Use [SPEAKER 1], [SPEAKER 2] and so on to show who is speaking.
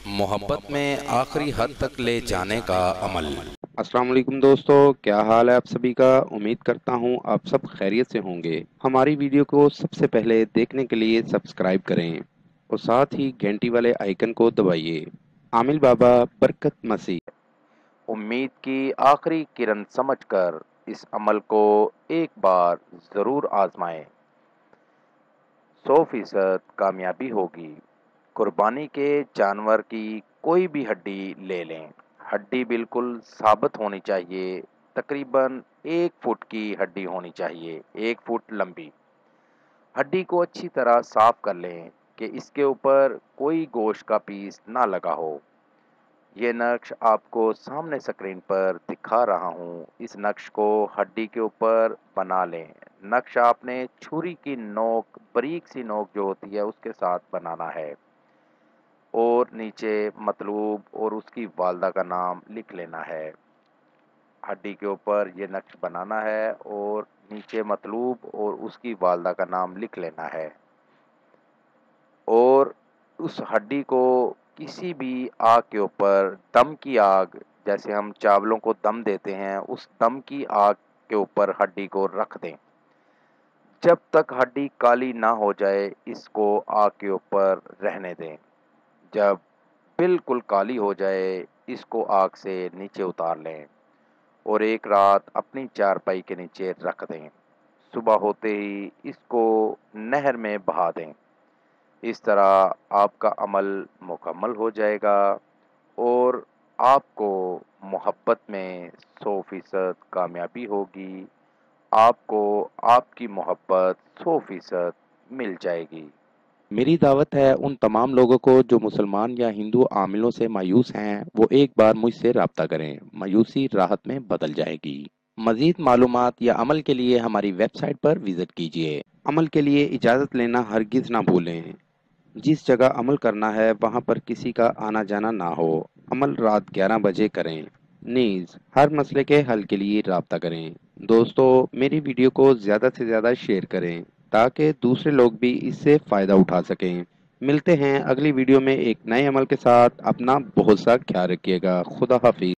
[SPEAKER 1] मोहब्बत में आखिरी हद तक ले जाने का अमल।
[SPEAKER 2] अस्सलाम वालेकुम दोस्तों, क्या हाल है आप सभी का। उम्मीद करता हूँ आप सब खैरियत से होंगे। हमारी वीडियो को सबसे पहले देखने के लिए सब्सक्राइब करें और साथ ही घंटी वाले आइकन को दबाइए। आमिल बाबा बरकत मसीह। उम्मीद की आखिरी किरण समझकर इस अमल को एक बार ज़रूर आजमाएं। 100% कामयाबी होगी। कुर्बानी के जानवर की कोई भी हड्डी ले लें, हड्डी बिल्कुल साबित होनी चाहिए। तकरीबन 1 फुट की हड्डी होनी चाहिए, 1 फुट लंबी। हड्डी को अच्छी तरह साफ कर लें कि इसके ऊपर कोई गोश्त का पीस ना लगा हो। ये नक्श आपको सामने स्क्रीन पर दिखा रहा हूँ। इस नक्श को हड्डी के ऊपर बना लें। नक्श आपने छुरी की नोक, बारीक सी नोक जो होती है उसके साथ बनाना है और नीचे मतलूब और उसकी वालदा का नाम लिख लेना है। हड्डी के ऊपर ये नक्श बनाना है और नीचे मतलूब और उसकी वालदा का नाम लिख लेना है और उस हड्डी को किसी भी आग के ऊपर, दम की आग, जैसे हम चावलों को दम देते हैं, उस दम की आग के ऊपर हड्डी को रख दें। जब तक हड्डी काली ना हो जाए इसको आग के ऊपर रहने दें। जब बिल्कुल काली हो जाए इसको आग से नीचे उतार लें और एक रात अपनी चारपाई के नीचे रख दें। सुबह होते ही इसको नहर में बहा दें। इस तरह आपका अमल मुकम्मल हो जाएगा और आपको मोहब्बत में 100% कामयाबी होगी। आपको आपकी मोहब्बत 100% मिल जाएगी। मेरी दावत है उन तमाम लोगों को जो मुसलमान या हिंदू आमिलों से मायूस हैं, वो एक बार मुझसे राब्ता करें। मायूसी राहत में बदल जाएगी। मज़ीद मालूमात या अमल के लिए हमारी वेबसाइट पर विज़िट कीजिए। अमल के लिए इजाज़त लेना हरगिज़ ना भूलें। जिस जगह अमल करना है वहाँ पर किसी का आना जाना ना हो। अमल रात 11 बजे करें। नीज़ हर मसले के हल के लिए राब्ता करें। दोस्तों, मेरी वीडियो को ज़्यादा से ज़्यादा शेयर करें ताकि दूसरे लोग भी इससे फ़ायदा उठा सकें। मिलते हैं अगली वीडियो में एक नए अमल के साथ। अपना बहुत सा ख्याल रखिएगा। खुदा हाफिज़।